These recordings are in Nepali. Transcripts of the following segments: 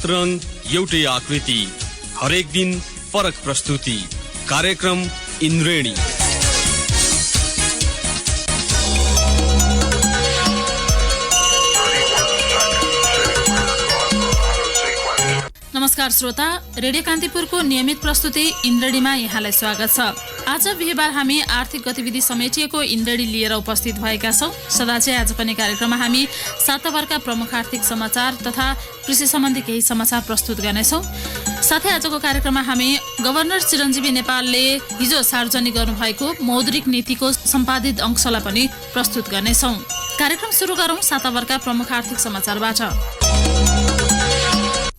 सात रङ एउटै आकृति, हरेक दिन फरक प्रस्तुति। कार्यक्रम इन्द्रेणी। नमस्कार श्रोता, रेडियो कान्तिपुरको नियमित प्रस्तुति इन्द्रेणीमा यहाँलाई स्वागत छ। आज बिहीबार हामी आर्थिक गतिविधि समेटिएको इन्द्रेणी लिएर उपस्थित भएका छौँ। सदा चाहिँ आज पनि कार्यक्रममा हामी साताभरका प्रमुख आर्थिक समाचार तथा कृषि सम्बन्धी केही समाचार प्रस्तुत गर्नेछौँ। साथै आजको कार्यक्रममा हामी गभर्नर चिरञ्जीवी नेपालले हिजो सार्वजनिक गर्नुभएको मौद्रिक नीतिको सम्पादित अंशलाई पनि प्रस्तुत गर्नेछौँ। कार्यक्रम सुरु गरौँ साताभरका प्रमुख आर्थिक समाचारबाट।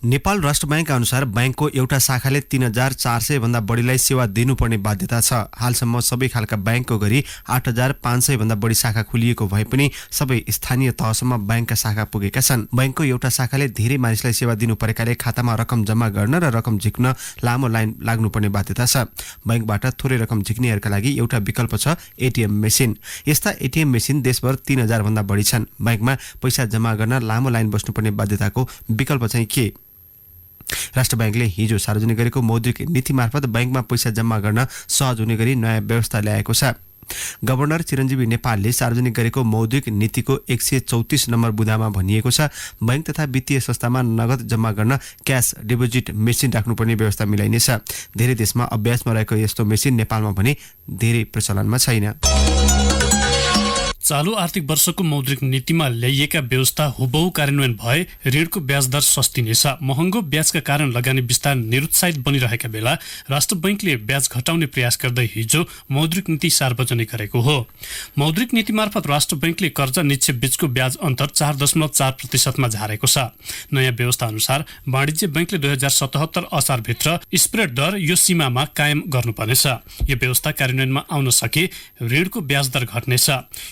नेपाल राष्ट्र बैंक अनुसार बैंकको एउटा शाखाले 3400 भन्दा बढीलाई सेवा दिनुपर्ने बाध्यता छ। हालसम्म सबै खालका बैंकको गरी 8500 भन्दा बढी शाखा खुलिएको भए पनि सबै स्थानीय तहसम्म बैंकका शाखा पुगेका छन्। बैंकको एउटा शाखाले धेरै मानिसलाई सेवा दिनु परेकाले खातामा रकम जम्मा गर्न र रकम झिक्न लामो लाइन लाग्नुपर्ने बाध्यता छ। बैंकबाट थोरै रकम झिक्नेहरूका लागि एउटा विकल्प छ, एटीएम मेसिन। यस्ता एटीएम मेसिन देशभर 3000 भन्दा बढी छन्। बैंकमा पैसा जम्मा गर्न लामो लाइन बस्नुपर्ने बाध्यताको विकल्प चाहिँ के? राष्ट्र बैंकले हिजो सार्वजनिक गरेको मौद्रिक नीति मार्फत बैंकमा पैसा जम्मा गर्न सहज हुने गरी नयाँ व्यवस्था ल्याएको छ। गभर्नर चिरञ्जीवी नेपालले सार्वजनिक गरेको मौद्रिक नीतिको 134 नम्बर बुँदामा भनिएको छ, बैंक तथा वित्तीय संस्थामा नगद जम्मा गर्न क्यास डिपोजिट मेसिन राख्नुपर्ने व्यवस्था मिलाइनेछ। धेरै देशमा अभ्यासमा रहेको यस्तो मेसिन नेपालमा भने धेरै प्रचलनमा छैन। चालू आर्थिक वर्षको मौद्रिक नीतिमा ल्याइएका व्यवस्था हुबहु कार्यान्वयन भए ऋणको ब्याज दर सस्तिनेछ। महँगो ब्याजका कारण लगानी विस्तार निरुत्साहित बनिरहेका बेला राष्ट्र बैंकले ब्याज घटाउने प्रयास गर्दै हिजो मौद्रिक नीति सार्वजनिक गरेको हो। मौद्रिक नीति मार्फत राष्ट्र बैंकले कर्जा निक्षेप बीचको ब्याज अन्तर 4.4% झारेको छ। नयाँ व्यवस्था अनुसार वाणिज्य बैंकले 2077 असारभित्र स्प्रेड दर यो सीमामा कायम गर्नुपर्नेछ। यो व्यवस्था कार्यान्वयनमा आउन सके ऋणको ब्याज दर घट्नेछ।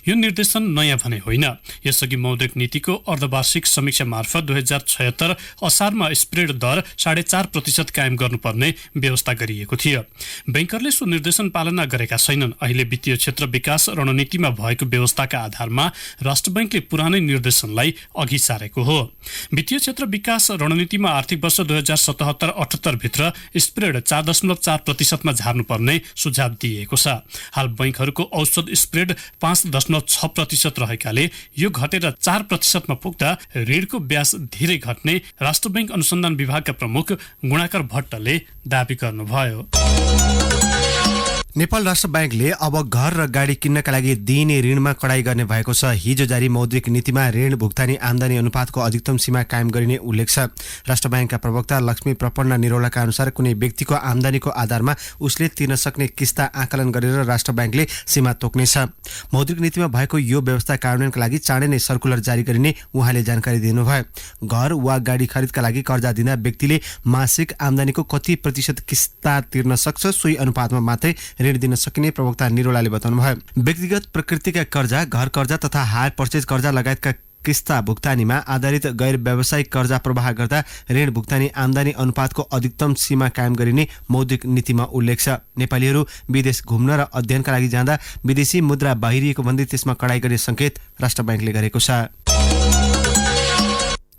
यो निर्देशन नयाँ भने होइन। यसअघि मौद्रिक नीतिको अर्धवार्षिक समीक्षा मार्फत 2076 असारमा स्प्रेड दर 4.5% कायम गर्नुपर्ने व्यवस्था गरिएको थियो। बैंकरले सो निर्देशन पालना गरेका छैनन्। अहिले वित्तीय क्षेत्र विकास रणनीतिमा भएको व्यवस्थाका आधारमा राष्ट्र बैंकले पुरानै निर्देशनलाई अघि सारेको हो। वित्तीय क्षेत्र विकास रणनीतिमा आर्थिक वर्ष 2077-78 भित्र स्प्रेड 4.4% झार्नुपर्ने सुझाव दिएको छ। हाल बैंकहरूको औसत स्प्रेड 5.6% रहेकाले यो घटेर 4% पुग्दा ऋणको ब्याज धेरै घट्ने राष्ट्र बैंक अनुसन्धान विभागका प्रमुख गुणाकर भट्टले दावी गर्नुभयो। नेपाल राष्ट्र बैंकले अब घर र गाडी किन्नका लागि दिइने ऋणमा कडाई गर्ने भएको छ। हिजो जारी मौद्रिक नीतिमा ऋण भुक्तानी आमदानी अनुपातको अधिकतम सीमा कायम गरिने उल्लेख छ। राष्ट्र बैंकका प्रवक्ता लक्ष्मी प्रपन्न निरौलाका अनुसार कुनै व्यक्तिको आमदानीको आधारमा उसले तिर्न सक्ने किस्ता आकलन गरेर राष्ट्र बैंकले सीमा तोक्नेछ। मौद्रिक नीतिमा भएको यो व्यवस्था कार्यान्वयनका लागि चाँडै नै सर्कुलर जारी गरिने उहाँले जानकारी दिनुभयो। घर वा गाडी खरिदका लागि कर्जा दिँदा व्यक्तिले मासिक आमदानीको कति प्रतिशत किस्ता तिर्न सक्छ सोही अनुपातमा मात्रै ऋण दिन सकिने प्रवक्ता निरौलाले बताउनुभयो। व्यक्तिगत प्रकृतिका कर्जा, घर कर्जा तथा हायर पर्चेज कर्जा लगायतका किस्ता भुक्तानीमा आधारित गैर व्यावसायिक कर्जा प्रवाह गर्दा ऋण भुक्तानी आमदानी अनुपातको अधिकतम सीमा कायम गरिने मौद्रिक नीतिमा उल्लेख छ। नेपालीहरू विदेश घुम्न र अध्ययनका लागि जाँदा विदेशी मुद्रा बाहिरिएको भन्दै त्यसमा कडाई गर्ने संकेत राष्ट्र बैंकले गरेको छ।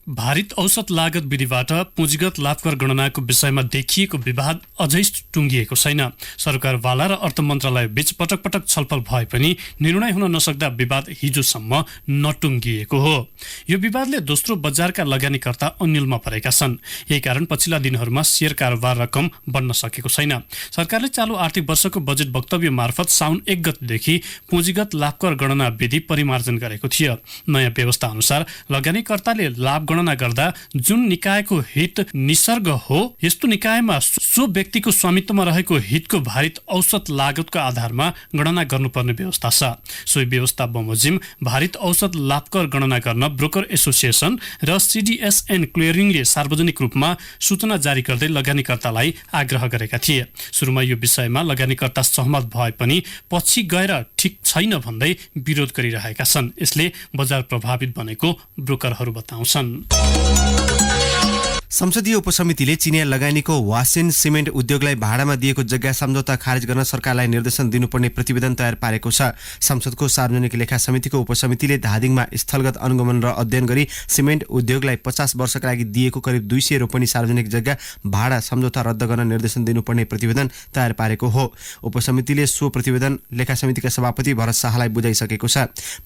भारित औसत लागत विधिबाट पुँजीगत लाभकर गणनाको विषयमा देखिएको विवाद अझै टुङ्गिएको छैन। सरकारवाला र अर्थ मन्त्रालय बीच पटक पटक छलफल भए पनि निर्णय हुन नसक्दा विवाद हिजोसम्म नटुङ्गिएको हो। यो विवादले दोस्रो बजारका लगानीकर्ता अन्यलमा परेका छन्। यही कारण पछिल्ला दिनहरूमा शेयर कारोबार रकम बढ्न सकेको छैन। सरकारले चालू आर्थिक वर्षको बजेट वक्तव्य मार्फत साउन 1 गतेदेखि पुँजीगत लाभकर गणना विधि परिमार्जन गरेको थियो। नयाँ व्यवस्था अनुसार लगानीकर्ताले लाभ गणना गर्दा जुन निकायको हित निसर्ग हो, यस्तो निकायमा सो व्यक्तिको स्वामित्वमा रहेको हितको भारित औसत लागतको आधारमा गणना गर्नुपर्ने व्यवस्था छ। सोही व्यवस्था बमोजिम भारित औसत लाभकर गणना गर्न ब्रोकर एसोसिएसन र सीडीएसएन क्लियरिङले सार्वजनिक रूपमा सूचना जारी गर्दै लगानीकर्तालाई आग्रह गरेका थिए। सुरुमा यो विषयमा लगानीकर्ता सहमत भए पनि पछि गएर ठिक छैन भन्दै विरोध गरिरहेका छन्। यसले बजार प्रभावित बनेको ब्रोकरहरू बताउँछन्। संसदीय उपसमितिले चिनिया लगानीको वासिन सिमेन्ट उद्योगलाई भाडामा दिएको जग्गा सम्झौता खारेज गर्न सरकारलाई निर्देशन दिनुपर्ने प्रतिवेदन तयार पारेको छ। संसदको सार्वजनिक लेखा समितिको उपसमितिले धादिङमा स्थलगत अनुगमन र अध्ययन गरी सिमेन्ट उद्योगलाई 50 वर्षका लागि दिएको करिब 200 रोपनी सार्वजनिक जग्गा भाडा सम्झौता रद्द गर्न निर्देशन दिनुपर्ने प्रतिवेदन तयार पारेको हो। उपसमितिले सो प्रतिवेदन लेखा समितिका सभापति भरत शाहलाई बुझाइसकेको छ।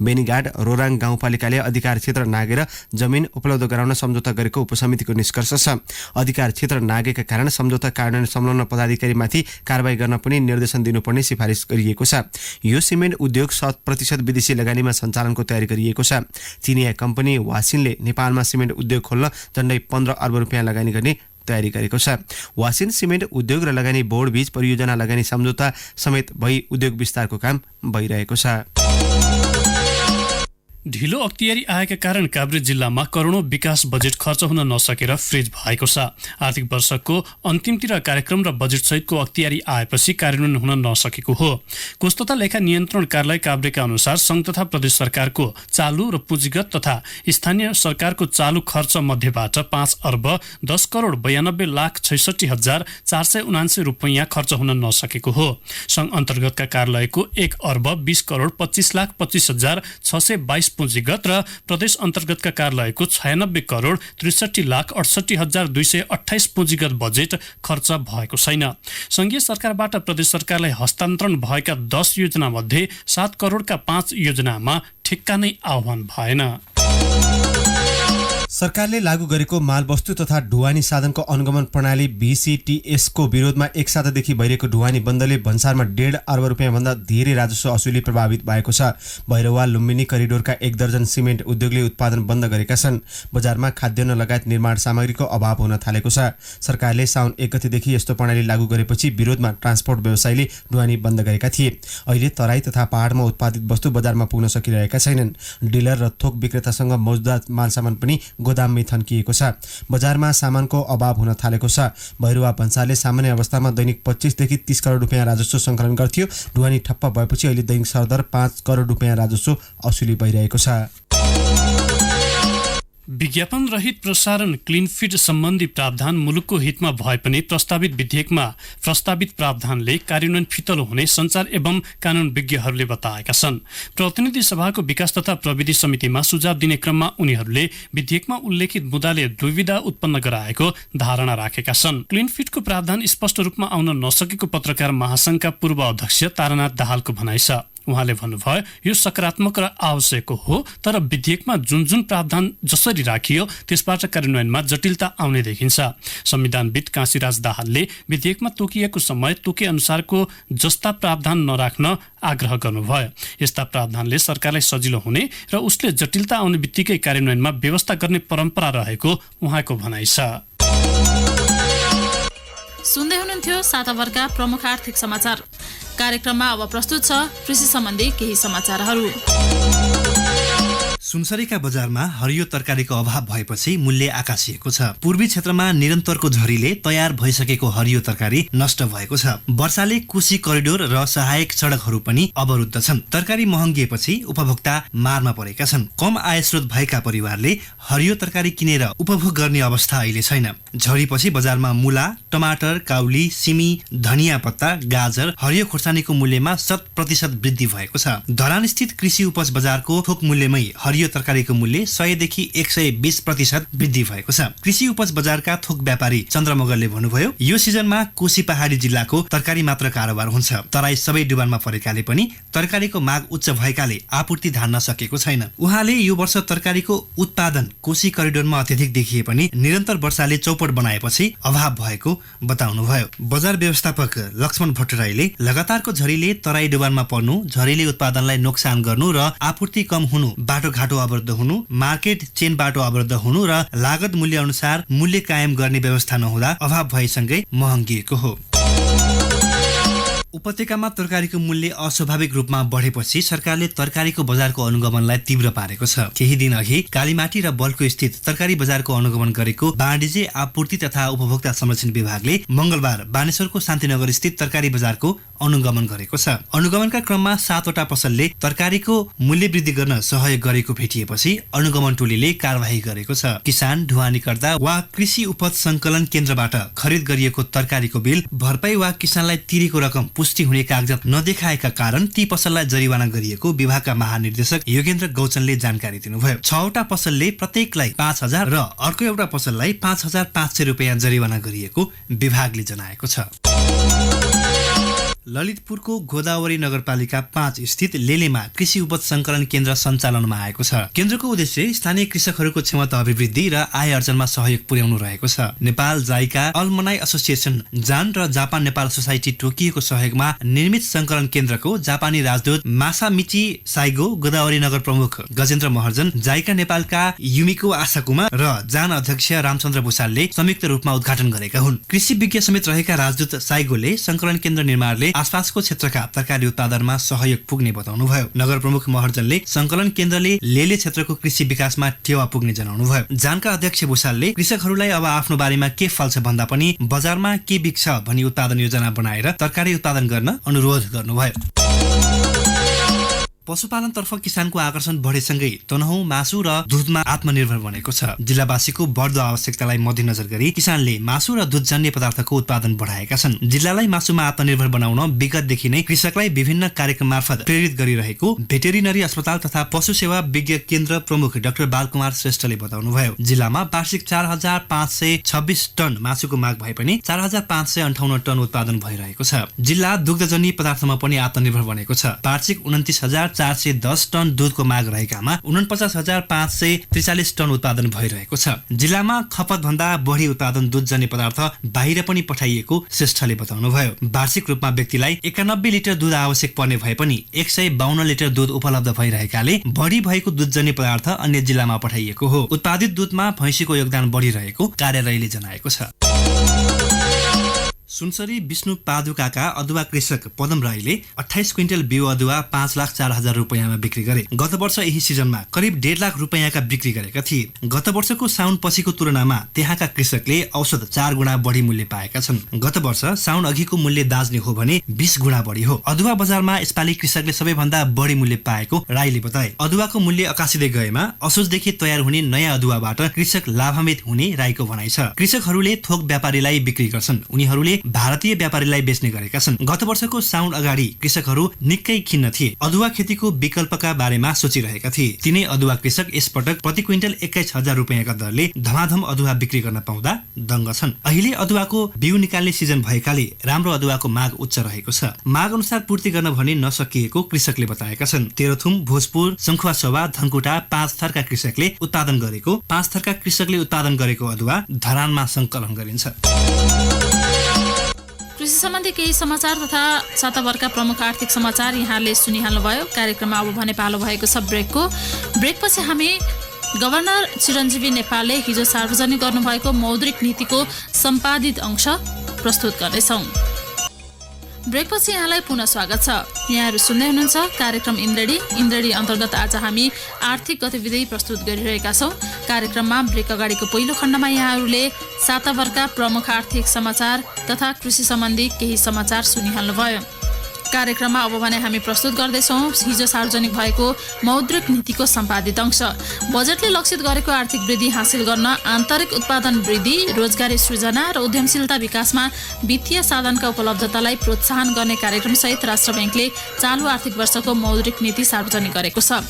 बेनीघाट रोराङ गाउँपालिकाले अधिकार क्षेत्र नागेर जमिन उपलब्ध गराउन सम्झौता गरेको उपसमितिको निष्कर्ष छ। अधिकार क्षेत्र नागेका कारण सम्झौता कार्यान्वयन संलग्न पदाधिकारीमाथि कारबाही गर्न पनि निर्देशन दिनुपर्ने सिफारिस गरिएको छ। यो सिमेन्ट उद्योग 100% विदेशी लगानीमा सञ्चालनको तयारी गरिएको छ। चिनिया कम्पनी वासिनले नेपालमा सिमेन्ट उद्योग खोल्न झण्डै 15 अर्ब रुपियाँ लगानी गर्ने तयारी गरेको छ। वासिन सिमेन्ट उद्योग र लगानी बोर्ड बीच परियोजना लगानी सम्झौता समेत भई उद्योग विस्तारको काम भइरहेको छ। ढिलो अख्तियारी आएका कारण काभ्रे जिल्लामा करोडौं विकास बजेट खर्च हुन नसकेर फ्रिज भएको छ। आर्थिक वर्षको अन्तिमतिर कार्यक्रम र बजेट सहितको अख्तियारी आएपछि कार्यान्वयन हुन नसकेको हो। कोष तथा लेखा नियन्त्रण कार्यालय काभ्रेका अनुसार संघ तथा प्रदेश सरकारको चालु र पुँजीगत तथा स्थानीय सरकारको चालु खर्च मध्येबाट 5 अर्ब 10 करोड 92 लाख 66 हजार 479 रुपैयाँ खर्च हुन नसकेको हो। संघ अन्तर्गतका कार्यालयको 1 अर्ब 20 करोड 25 लाख 25 हजार 622 पुँजीगत र प्रदेश अन्तर्गतका कार्यालयको 96 करोड 63 लाख 68 हजार 228 पुँजीगत बजेट खर्च भएको छैन। संघीय सरकारबाट प्रदेश सरकारलाई हस्तान्तरण भएका 10 योजना मध्ये 7 करोडका 5 योजनामा ठिक्का नै आह्वान भएन। सरकारले लागू गरेको मालवस्तु तथा ढुवानी साधनको अनुगमन प्रणाली BCTS को विरोधमा एक सातादेखि भइरहेको ढुवानी बन्दले भन्सारमा 1.5 अर्ब रुपियाँ भन्दा धेरै राजस्व असुली प्रभावित भएको छ। भैरवा लुम्बिनी करिडोरका 1 दर्जन सिमेन्ट उद्योगले उत्पादन बन्द गरेका छन्। बजारमा खाद्यान्न लगायत निर्माण सामग्रीको अभाव हुन थालेको छ। सरकारले साउन 1 गतेदेखि यस्तो प्रणाली लागू गरेपछि विरोधमा ट्रान्सपोर्ट व्यवसायीले ढुवानी बन्द गरेका थिए। अहिले तराई तथा पहाडमा उत्पादित वस्तु बजारमा पुग्न सकिरहेका छैनन्। डिलर र थोक विक्रेतासँग मौजूदा मालसामान पनि गोदाममै थन्किएको छ। बजारमा सामानको अभाव हुन थालेको छ। भैरवा भन्सारले सामान्य अवस्थामा दैनिक 25 देखि 30 करोड रुपियाँ राजस्व सङ्कलन गर्थ्यो। ढुवानी ठप्प भएपछि अहिले दैनिक सरदर 5 करोड रुपियाँ राजस्व असुली भइरहेको छ। विज्ञापन रहित प्रसारण क्लिन फिड सम्बन्धी प्रावधान मुलुकको हितमा भए पनि प्रस्तावित विधेयकमा प्रस्तावित प्रावधानले कार्यान्वयन फितलो हुने सञ्चार एवं कानुन विज्ञहरूले बताएका छन्। प्रतिनिधि सभाको विकास तथा प्रविधि समितिमा सुझाव दिने क्रममा उनीहरूले विधेयकमा उल्लेखित मुद्दाले दुविधा उत्पन्न गराएको धारणा राखेका छन्। क्लिन फिडको प्रावधान स्पष्ट रूपमा आउन नसकेको पत्रकार महासंघका पूर्व अध्यक्ष तारानाथ दाहालको भनाइ छ। उहाँले भन्नुभयो, यो सकारात्मक र आवश्यक हो, तर विधेयकमा जुन जुन प्रावधान जसरी राखियो त्यसबाट कार्यान्वयनमा जटिलता आउने देखिन्छ। संविधानविद काशीराज दाहालले विधेयकमा तोकिएको समय तोके अनुसारको जस्ता प्रावधान नराख्न आग्रह गर्नुभयो। यस्ता प्रावधानले सरकारलाई सजिलो हुने र उसले जटिलता आउने बित्तिकै कार्यान्वयनमा व्यवस्था गर्ने परम्परा रहेको उहाँको भनाइ छ। सुन्दै हुनुहुन्थ्यो साताभरका प्रमुख आर्थिक समाचार। कार्यक्रममा अब प्रस्तुत छ कृषि सम्बन्धी केही समाचारहरू। सुनसरीका बजारमा हरियो तरकारीको अभाव भएपछि मूल्य आकाशिएको छ। पूर्वी क्षेत्रमा निरन्तरको झरीले तयार भइसकेको हरियो तरकारी नष्ट भएको छ। वर्षाले कोशी करिडोर र सहायक सडकहरू पनि अवरुद्ध छन्। तरकारी महँगिएपछि उपभोक्ता मारमा परेका छन्। कम आय स्रोत भएका परिवारले हरियो तरकारी किनेर उपभोग गर्ने अवस्था अहिले छैन। झरीपछि बजारमा मूला, टमाटर, काउली, सिमी, धनिया पत्ता, गाजर, हरियो खोर्सानीको मूल्यमा 100% वृद्धि भएको छ। धरान स्थित कृषि उपज बजारको थोक मूल्यमै हरियो तरकारीको मूल्य 100 देखि 120% वृद्धि भएको छ। कृषि उपज बजारका थोक व्यापारी चन्द्रमगरले भन्नुभयो, यो सिजनमा कोशी पहाडी जिल्लाको तरकारी मात्र कारोबार हुन्छ। तराई सबै डुबानमा परेकाले पनि तरकारीको माग उच्च भएकाले आपूर्ति धान्न सकेको छैन। उहाँले यो वर्ष तरकारीको उत्पादन कोशी करिडोरमा अत्यधिक देखिए पनि निरन्तर वर्षाले चौपट बनाएपछि अभाव भएको बताउनुभयो। बजार व्यवस्थापक लक्ष्मण भट्टराईले लगातारको झरीले तराई डुबानमा पर्नु, झरीले उत्पादनलाई नोक्सान गर्नु र आपूर्ति कम हुनु, बाटोघाटो अवरुद्ध हुनु, मार्केट चेन बाटो अवरुद्ध हुनु र लागत मूल्य अनुसार मूल्य कायम गर्ने व्यवस्था नहुँदा अभाव भएसँगै महँगिएको हो। उपत्यकामा तरकारीको मूल्य अस्वाभाविक रूपमा बढेपछि सरकारले तरकारीको बजारको अनुगमनलाई तीव्र पारेको छ। केही दिन अघि कालीमाटी र बल्को स्थित तरकारी बजारको अनुगमन गरेको वाणिज्य आपूर्ति तथा उपभोक्ता संरक्षण विभागले मंगलबार बानेश्वरको शान्तिनगर स्थित तरकारी बजारको अनुगमन गरेको छ। अनुगमनका क्रममा 7वटा पसलले तरकारीको मूल्य वृद्धि गर्न सहयोग गरेको भेटिएपछि अनुगमन टोलीले कारबाही गरेको छ। किसान, ढुवानीकर्ता वा कृषि उपज संकलन केन्द्रबाट खरिद गरिएको तरकारीको बिल, भरपाई वा किसानलाई तिरेको रकम पुष्टि हुने कागजात नदेखाएका कारण ती पसललाई जरिवाना गरिएको विभागका महानिर्देशक योगेन्द्र गौचनले जानकारी दिनुभयो। 6वटा पसलले प्रत्येकलाई 5,000 र अर्को एउटा पसललाई 5,500 रुपियाँ जरिवाना गरिएको विभागले जनाएको छ। ललितपुरको गोदावरी नगरपालिका 5 स्थित लेलेमा कृषि उपज संकलन केन्द्र सञ्चालनमा आएको छ। केन्द्रको उद्देश्य स्थानीय कृषकहरूको क्षमता अभिवृद्धि र आय आर्जनमा सहयोग पुर्याउनु रहेको छ। नेपाल जाइका अल्मनाई एसोसिएसन जान र जापान नेपाल सोसाइटी टोकियोको सहयोगमा निर्मित संकलन केन्द्रको जापानी राजदूत मासामिची साइगो, गोदावरी नगर प्रमुख गजेन्द्र महर्जन, जाइका नेपालका युमिको आशाकुमा र जान अध्यक्ष रामचन्द्र भूषालले संयुक्त रूपमा उद्घाटन गरेका हुन्। कृषि विज्ञ समेत रहेका राजदूत साइगोले संकलन केन्द्र निर्माणले आसपासको क्षेत्रका तरकारी उत्पादनमा सहयोग पुग्ने बताउनुभयो। नगर प्रमुख महर्जनले संकलन केन्द्रले लेले क्षेत्रको कृषि विकासमा टेवा पुग्ने जनाउनुभयो। जानका अध्यक्ष भूषालले कृषकहरूलाई अब आफ्नो बारीमा के फल्छ भन्दा पनि बजारमा के बिक्छ भनी उत्पादन योजना बनाएर तरकारी उत्पादन गर्न अनुरोध गर्नुभयो। पशुपालनतर्फ किसानको आकर्षण बढेसँगै तनहुँ, मासु र दुधमा आत्मनिर्भर बनेको छ। जिल्लावासीको बढ्दो आवश्यकतालाई मध्यनजर गरी किसानले मासु र दुधजन्य पदार्थको उत्पादन बढाएका छन्। जिल्लालाई मासुमा आत्मनिर्भर बनाउन विगतदेखि नै कृषकलाई विभिन्न कार्यक्रम मार्फत प्रेरित गरिरहेको भेटेरिनरी अस्पताल तथा पशु सेवा विज्ञ केन्द्र प्रमुख डाक्टर बालकुमार श्रेष्ठले बताउनुभयो। जिल्लामा वार्षिक 4,526 टन मासुको माग भए पनि 4,558 टन उत्पादन भइरहेको छ। जिल्ला दुग्धजन्य पदार्थमा पनि आत्मनिर्भर बनेको छ। वार्षिक 29,410 टन दूधको माग रहेकामा 49,543 टन उत्पादन भइरहेको छ। जिल्लामा खपत भन्दा बढी उत्पादन दूधजन्य पदार्थ बाहिर पनि पठाइएको श्रेष्ठले बताउनुभयो। वार्षिक रूपमा व्यक्तिलाई 91 लिटर दूध आवश्यक पर्ने भए पनि 152 लिटर दूध उपलब्ध भइरहेकाले बढी भएको दूधजन्य पदार्थ अन्य जिल्लामा पठाइएको हो। उत्पादित दूधमा भैँसीको योगदान बढिरहेको कार्यालयले जनाएको छ। सुनसरी विष्णु पादुकाका अदुवा कृषक पदम राईले 28 क्विन्टल बिउ अदुवा 5,04,000 रुपियाँमा बिक्री गरे। गत वर्ष यही सिजनमा करिब 1.5 लाख रुपियाँका बिक्री गरेका थिए। गत वर्षको साउन पछिको तुलनामा त्यहाँका कृषकले औसत 4 गुणा बढी मूल्य पाएका छन्। गत वर्ष साउन अघिको मूल्य दाज्ने हो भने 20 गुणा बढी हो। अदुवा बजारमा यसपालि कृषकले सबैभन्दा बढी मूल्य पाएको राईले बताए। अदुवाको मूल्य अकासिँदै गएमा असोजदेखि तयार हुने नयाँ अदुवाबाट कृषक लाभान्वित हुने राईको भनाइ छ। कृषकहरूले थोक व्यापारीलाई बिक्री गर्छन्, उनीहरूले भारतीय व्यापारीलाई बेच्ने गरेका छन्। गत वर्षको साउन अगाडि कृषकहरू निकै खिन्न थिए। अदुवा खेतीको विकल्पका बारेमा सोचिरहेका थिए। तिनै अदुवा कृषक यसपटक प्रति क्विन्टल 21,000 रुपियाँका दरले धमाधम अदुवा बिक्री गर्न पाउँदा दङ्ग छन्। अहिले अदुवाको बिउ निकाल्ने सिजन भएकाले राम्रो अदुवाको माग उच्च रहेको छ। माग अनुसार पूर्ति गर्न भने नसकिएको कृषकले बताएका छन्। तेह्रथुम, भोजपुर, सङ्खुवासभा, धनकुटा 5 थरका कृषकले उत्पादन गरेको 5 थरका कृषकले उत्पादन गरेको अदुवा धरानमा सङ्कलन गरिन्छ। कृषि सम्बन्धी केही समाचार तथा साताभरका प्रमुख आर्थिक समाचार यहाँले सुनिहाल्नुभयो। कार्यक्रममा अब भने पालो भएको छ ब्रेकको। ब्रेकपछि हामी गभर्नर चिरञ्जीवी नेपालले हिजो सार्वजनिक गर्नुभएको मौद्रिक नीतिको सम्पादित अंश प्रस्तुत गर्नेछौँ। ब्रेकपछि यहाँलाई पुनः स्वागत छ। यहाँहरू सुन्दै हुनुहुन्छ कार्यक्रम इन्द्रेणी अन्तर्गत आज हामी आर्थिक गतिविधि प्रस्तुत गरिरहेका छौँ। कार्यक्रममा ब्रेक अगाडिको पहिलो खण्डमा यहाँहरूले साताभरका प्रमुख आर्थिक समाचार तथा कृषि सम्बन्धी केही समाचार सुनिहाल्नुभयो। कार्यक्रममा अब भने हामी प्रस्तुत गर्दैछौँ हिजो सार्वजनिक भएको मौद्रिक नीतिको सम्पादित अंश। बजेटले लक्षित गरेको आर्थिक वृद्धि हासिल गर्न आन्तरिक उत्पादन वृद्धि, रोजगारी सृजना र उद्यमशीलता विकासमा वित्तीय साधनका उपलब्धतालाई प्रोत्साहन गर्ने कार्यक्रमसहित राष्ट्र ब्याङ्कले चालु आर्थिक वर्षको मौद्रिक नीति सार्वजनिक गरेको छ।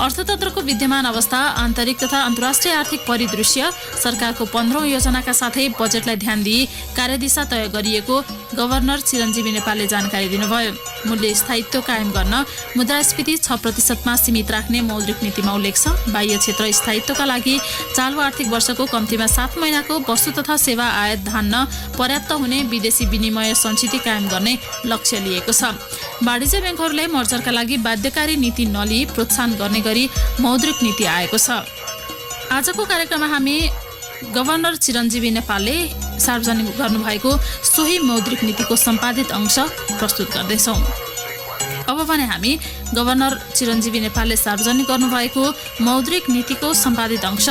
अर्थतन्त्रको विद्यमान अवस्था, आन्तरिक तथा अन्तर्राष्ट्रिय आर्थिक परिदृश्य, सरकारको 15औं योजनाका साथै बजेटलाई ध्यान दिई कार्यदिशा तय गरिएको गभर्नर चिरञ्जीवी नेपालले जानकारी दिनुभयो। मूल्य स्थायित्व कायम गर्न मुद्रास्फीति 6% सीमित राख्ने मौद्रिक नीतिमा उल्लेख छ। बाह्य क्षेत्र स्थायित्वका लागि चालु आर्थिक वर्षको कम्तीमा 7 महिनाको वस्तु तथा सेवा आयात धान्न पर्याप्त हुने विदेशी विनिमय सञ्चिति कायम गर्ने लक्ष्य लिएको छ। वाणिज्य ब्याङ्कहरूले मर्जरका लागि बाध्यकारी नीति नलिई प्रोत्साहन गर्ने गरी मौद्रिक नीति आएको छ। आजको कार्यक्रममा हामी गभर्नर चिरञ्जीवी नेपालले सार्वजनिक गर्नुभएको सोही मौद्रिक नीतिको सम्पादित अंश प्रस्तुत गर्दैछौँ। अब भने हामी गभर्नर चिरञ्जीवी नेपालले सार्वजनिक गर्नुभएको मौद्रिक नीतिको सम्पादित अंश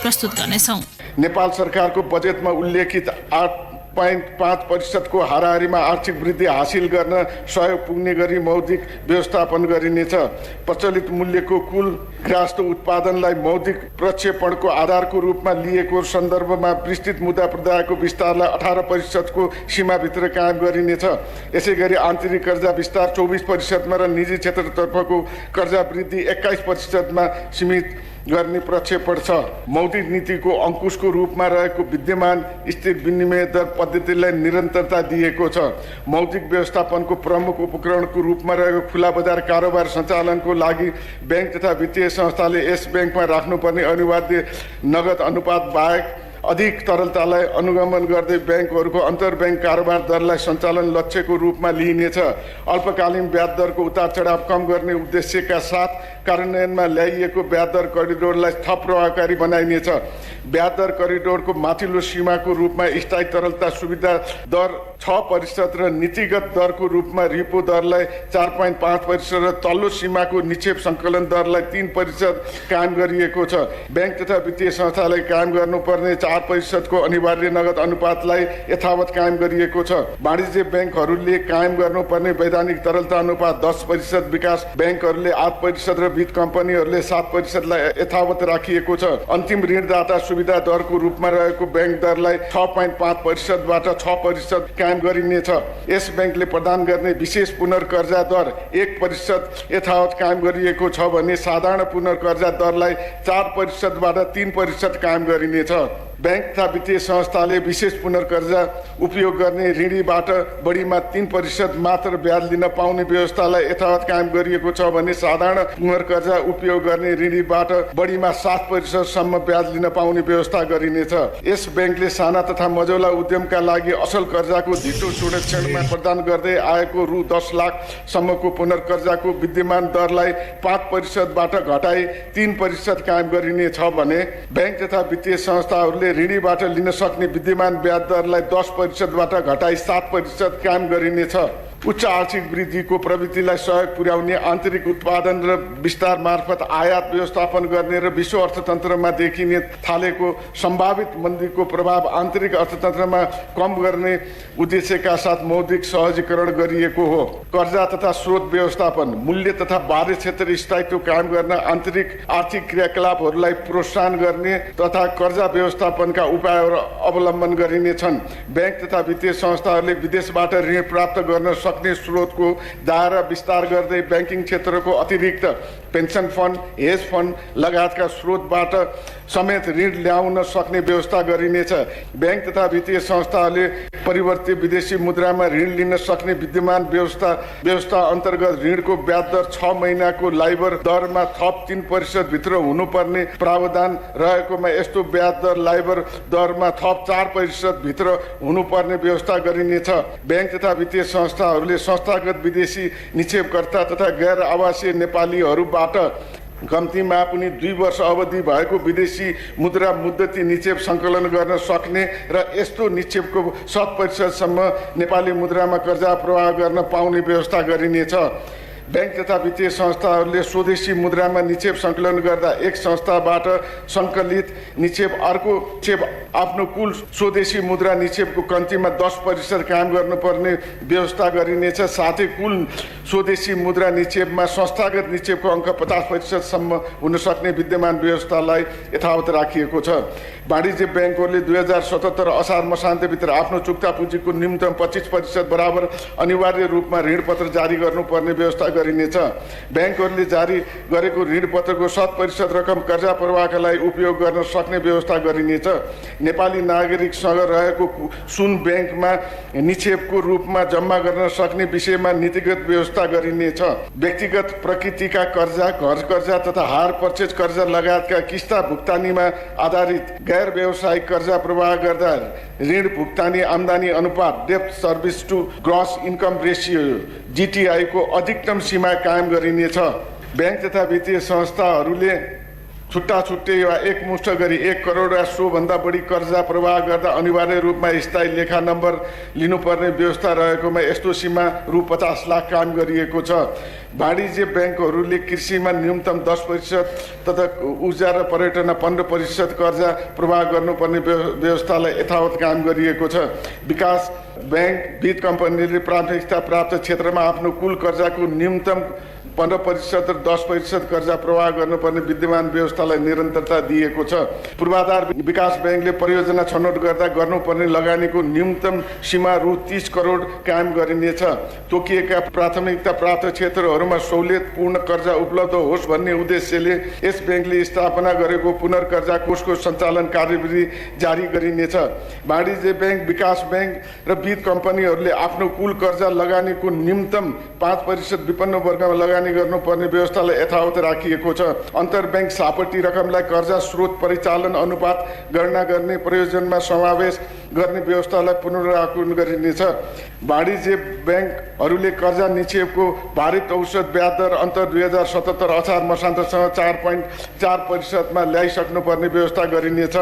प्रस्तुत गर्नेछौँ। नेपाल सरकारको बजेटमा उल्लेखित 8.5% को हाराहारीमा आर्थिक वृद्धि हासिल गर्न सहयोग पुग्ने गरी मौद्रिक व्यवस्थापन गरिनेछ। प्रचलित मूल्यको कुल ग्राहस्थ उत्पादनलाई मौद्रिक प्रक्षेपणको आधारको रूपमा लिएको सन्दर्भमा विस्तृत मुद्रा प्रदायको विस्तारलाई 18% को सीमाभित्र कायम गरिनेछ। यसै गरी आन्तरिक कर्जा विस्तार 24% र निजी क्षेत्रतर्फको कर्जा वृद्धि 21% सीमित गर्ने प्रक्षेपण छ। मौद्रिक नीतिको अंकुशको रूपमा रहेको विद्यमान स्थिर विनिमय दर पद्धतिलाई निरन्तरता दिएको छ। मौद्रिक व्यवस्थापनको प्रमुख उपकरणको रूपमा रहेको खुला बजार कारोबार सञ्चालनको लागि बैंक तथा वित्तीय संस्थाले यस बैंकमा राख्नुपर्ने अनिवार्य नगद अनुपात बाहेक अधिक तरलतालाई अनुगमन गर्दै बैंकहरूको अन्तर्ब्याङ्क कारोबार दरलाई सञ्चालन लक्ष्यको रूपमा लिइनेछ। अल्पकालीन ब्याज दरको उतार चढाव कम गर्ने उद्देश्यका साथ कार्यान्वयनमा ल्याइएको ब्याज दर करिडोरलाई थप प्रभावकारी बनाइनेछ। ब्याज दर करिडोरको माथिल्लो सीमाको रूपमा स्थायी तरलता सुविधा दर 6% र नीतिगत दरको रूपमा रिपो दरलाई 4.5% र तल्लो सीमाको निक्षेप सङ्कलन दरलाई 3% कायम गरिएको छ। बैंक तथा वित्तीय संस्थालाई कायम गर्नुपर्ने 4% को अनिवार्य नगद अनुपातलाई यथावत कायम गरिएको छ। वाणिज्य बैंकहरूले कायम गर्नुपर्ने वैधानिक तरलता अनुपात 10%, विकास बैंकहरूले 8% र वित्त कम्पनीहरूले 7% लाई यथावत राखिएको छ। अन्तिम ऋणदाता सुविधा दरको रूपमा रहेको बैंक दरलाई 6.5% बाट 6% कायम गरिनेछ। यस बैंकले प्रदान गर्ने विशेष पुनर्कर्जा दर 1% यथावत कायम गरिएको छ भने साधारण पुनर्कर्जा दरलाई 4% बाट 3% कायम गरिनेछ। बैंक तथा वित्तीय संस्थाले विशेष पुनर्कर्जा उपयोग गर्ने ऋणीबाट बढीमा 3% मात्र ब्याज लिन पाउने व्यवस्थालाई यथावत कायम गरिएको छ भने साधारण पुनर्कर्जा उपयोग गर्ने ऋणीबाट बढीमा 7% सम्म ब्याज लिन पाउने व्यवस्था गरिनेछ। यस बैंकले साना तथा मझौला उद्यमका लागि असल कर्जाको धितो सुरक्षणमा प्रदान गर्दै आएको रु 10 लाख सम्मको पुनर्कर्जाको विद्यमान दरलाई 5% बाट घटाई 3% कायम गरिनेछ भने बैंक तथा वित्तीय संस्थाहरूले ऋणीबाट लिन सक्ने विद्यमान ब्याज दरलाई 10% बाट घटाई 7% कायम गरिनेछ। उच्च आर्थिक वृद्धिको प्रवृत्तिलाई सहयोग पुर्याउने आन्तरिक उत्पादन र विस्तार मार्फत आयात व्यवस्थापन गर्ने र विश्व अर्थतन्त्रमा देखिने थालेको सम्भावित मन्दीको प्रभाव आन्तरिक अर्थतन्त्रमा कम गर्ने उद्देश्यका साथ मौद्रिक सहजीकरण गरिएको हो। कर्जा तथा स्रोत व्यवस्थापन, मूल्य तथा बाह्य क्षेत्र स्थायित्व कायम गर्न आन्तरिक आर्थिक क्रियाकलापहरूलाई प्रोत्साहन गर्ने तथा कर्जा व्यवस्थापनका उपायहरू अवलम्बन गरिनेछन्। बैंक तथा वित्तीय संस्थाहरूले विदेशबाट ऋण प्राप्त गर्न सक्ने स्रोतको दायरा विस्तार गर्दै बैंकिङ क्षेत्रको अतिरिक्त पेन्सन फन्ड, हेज फन्ड लगायतका स्रोतबाट समेत ऋण ल्याउन सक्ने व्यवस्था गरिनेछ। बैंक तथा वित्तीय संस्थाहरूले परिवर्तित विदेशी मुद्रामा ऋण लिन सक्ने विद्यमान व्यवस्था अन्तर्गत ऋणको ब्याज दर 6 महिनाको लाइबर दरमा थप 3% भित्र हुनुपर्ने प्रावधान रहेकोमा यस्तो ब्याज दर लाइबर दरमा थप 4% भित्र हुनुपर्ने व्यवस्था गरिनेछ। बैंक तथा वित्तीय संस्थाहरूले संस्थागत विदेशी निक्षेपकर्ता तथा गैर आवासीय नेपालीहरूबाट कम्तीमा पनि 2 वर्ष अवधि भएको विदेशी मुद्रा मुद्दती निक्षेप सङ्कलन गर्न सक्ने र यस्तो निक्षेपको 7% सम्म नेपाली मुद्रामा कर्जा प्रवाह गर्न पाउने व्यवस्था गरिनेछ। बैंक तथा वित्तीय संस्थाहरूले स्वदेशी मुद्रामा निक्षेप सङ्कलन गर्दा एक संस्थाबाट सङ्कलित निक्षेप अर्को निक्षेप आफ्नो कुल स्वदेशी मुद्रा निक्षेपको कम्तीमा 10% कायम गर्नुपर्ने व्यवस्था गरिनेछ। साथै कुल स्वदेशी मुद्रा निक्षेपमा संस्थागत निक्षेपको अङ्क 50% सम्म हुन सक्ने विद्यमान व्यवस्थालाई यथावत राखिएको छ। वाणिज्य बैंकहरूले 2077 असार मसान्तभित्र आफ्नो चुक्ता पुँजीको न्यूनतम 25% बराबर अनिवार्य रूपमा ऋणपत्र जारी गर्नुपर्ने व्यवस्था गरिनेछ। बैंकहरूले जारी गरेको ऋणपत्रको 7% रकम कर्जा प्रवाहका लागि उपयोग गर्न सक्ने व्यवस्था गरिनेछ। नेपाली नागरिकसँग रहेको सुन बैंकमा निक्षेपको रूपमा जम्मा गर्न सक्ने विषयमा नीतिगत व्यवस्था गरिनेछ। व्यक्तिगत प्रकृतिका कर्जा, घर कर्जा तथा हायर पर्चेज कर्जा लगायतका किस्ता भुक्तानीमा आधारित गैर व्यावसायिक कर्जा प्रवाह गर्दा ऋण भुक्तानी आम्दानी अनुपात डेब्ट service to gross income ratio GTI को अधिकतम सीमा कायम गरिनेछ। बैंक तथा वित्तीय संस्थाहरूले छुट्टा-छुट्टै वा एकमुष्ट गरी 1 करोड वा सोभन्दा बढी कर्जा प्रवाह गर्दा अनिवार्य रूपमा स्थायी लेखा नम्बर लिनुपर्ने व्यवस्था रहेकोमा यस्तो सीमा रु 50 लाख कायम गरिएको छ। वाणिज्य ब्याङ्कहरूले कृषिमा न्यूनतम 10% तथा ऊर्जा र पर्यटनमा 15% कर्जा प्रवाह गर्नुपर्ने व्यवस्थालाई यथावत कायम गरिएको छ। विकास ब्याङ्क वित्त कम्पनीले प्राथमिकता प्राप्त क्षेत्रमा आफ्नो कुल कर्जाको न्यूनतम 15% र 10% कर्जा प्रवाह गर्नुपर्ने विद्यमान व्यवस्थालाई निरन्तरता दिएको छ। पूर्वाधार विकास ब्याङ्कले परियोजना छनौट गर्दा गर्नुपर्ने लगानीको न्यूनतम सीमा रु 30 करोड कायम गरिनेछ। तोकिएका प्राथमिकता प्राप्त क्षेत्रहरूमा सहुलियतपूर्ण कर्जा उपलब्ध होस् भन्ने उद्देश्यले यस ब्याङ्कले स्थापना गरेको पुनर्कर्जा कोषको सञ्चालन कार्यविधि जारी गरिनेछ। वाणिज्य ब्याङ्क, विकास ब्याङ्क र वित्त कम्पनीहरूले आफ्नो कुल कर्जा लगानीको न्यूनतम 5% विपन्न वर्गमा लगानी गर्नुपर्ने व्यवस्थालाई यथावत राखिएको छ। अन्तर्ब्याङ्क सापटी रकमलाई कर्जा स्रोत परिचालन अनुपात गणना गर्ने प्रयोजनमा समावेश गर्ने व्यवस्थालाई पुनरावलोकन गरिनेछ। वाणिज्य ब्याङ्कहरूले कर्जा निक्षेपको भारित औसत ब्याज दर अन्तर 2077 असार मसान्तसँग 4.4% मा ल्याइसक्नुपर्ने व्यवस्था गरिनेछ।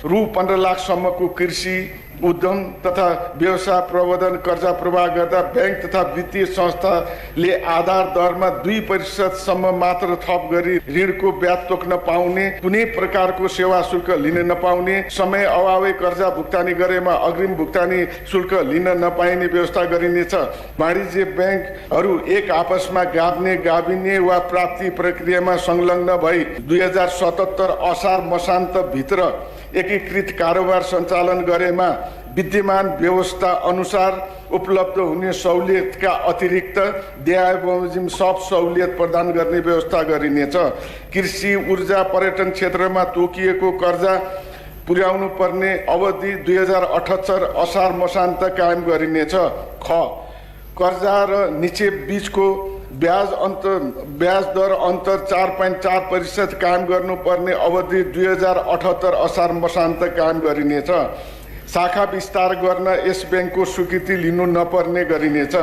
रु 15 लाखसम्मको कृषि उद्यम तथा व्यवसाय प्रबन्धन कर्जा प्रवाह गर्दा ब्याङ्क तथा वित्तीय संस्थाले आधार दरमा 2% सम्म मात्र थप गरी ऋणको ब्याज तोक्न पाउने, कुनै प्रकारको सेवा शुल्क लिन नपाउने, समय अभावै कर्जा भुक्तानी गरेमा अग्रिम भुक्तानी शुल्क लिन नपाइने व्यवस्था गरिनेछ। वाणिज्य ब्याङ्कहरू एक आपसमा गाभिने वा प्राप्ति प्रक्रियामा संलग्न भई 2077 असार मसान्तभित्र एकीकृत कारोबार सञ्चालन गरेमा विद्यमान व्यवस्था अनुसार उपलब्ध हुने सहुलियतका अतिरिक्त देय बमोजिम सब सहुलियत प्रदान गर्ने व्यवस्था गरिनेछ। कृषि, ऊर्जा, पर्यटन क्षेत्रमा तोकिएको कर्जा पुर्याउनु पर्ने अवधि 2078 असार मसान्त कायम गरिनेछ। ख कर्जा र निक्षेप बीचको ब्याज दर अन्तर 4.4% कायम गर्नुपर्ने अवधि 2078 असार मसान्त कायम गरिनेछ। शाखा विस्तार गर्न यस ब्याङ्कको स्वीकृति लिनु नपर्ने गरिनेछ।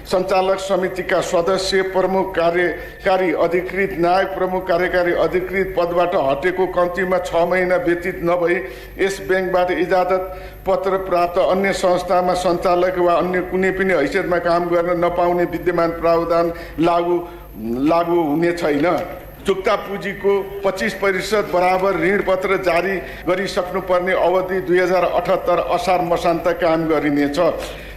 सञ्चालक समितिका सदस्य, प्रमुख कार्यकारी अधिकृत, नायक प्रमुख कार्यकारी अधिकृत पदबाट हटेको कम्तीमा 6 महिना व्यतीत नभई यस ब्याङ्कबाट इजाजत पत्र प्राप्त अन्य संस्थामा सञ्चालक वा अन्य कुनै पनि हैसियतमा काम गर्न नपाउने विद्यमान प्रावधान लागू हुने छैन। चुक्ता पुँजीको 25% बराबर ऋणपत्र जारी गरिसक्नुपर्ने अवधि 2078 असार मसान्त कायम गरिनेछ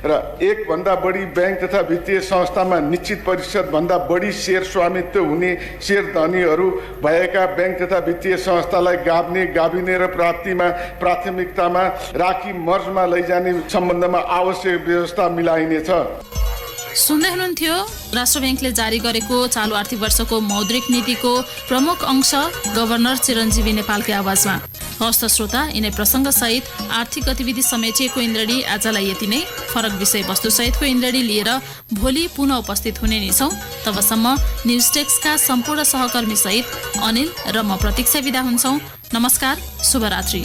र एकभन्दा बढी ब्याङ्क तथा वित्तीय संस्थामा निश्चित प्रतिशतभन्दा बढी सेयर स्वामित्व हुने सेयर धनीहरू भएका ब्याङ्क तथा वित्तीय संस्थालाई गाभिने र प्राथमिकतामा राखी मर्जमा लैजाने सम्बन्धमा आवश्यक व्यवस्था मिलाइनेछ। सुन्दै हुनुहुन्थ्यो राष्ट्र ब्याङ्कले जारी गरेको चालु आर्थिक वर्षको मौद्रिक नीतिको प्रमुख अंश गभर्नर चिरञ्जीवी नेपालकै आवाजमा। हस्त श्रोता, यिनै प्रसङ्गसहित आर्थिक गतिविधि समेटिएको इन्द्रणी आजलाई यति नै। फरक विषयवस्तुसहितको इन्द्रणी लिएर भोलि पुनः उपस्थित हुने नै छौँ। तबसम्म न्युज डेस्कका सम्पूर्ण सहकर्मी सहित अनिल र म प्रतीक्षा बिदा हुन्छौँ। नमस्कार, शुभरात्रि।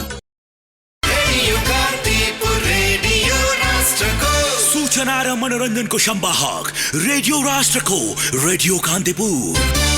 सूचना र मनोरञ्जनको संवाहक रेडियो राष्ट्रको रेडियो कान्तिपुर।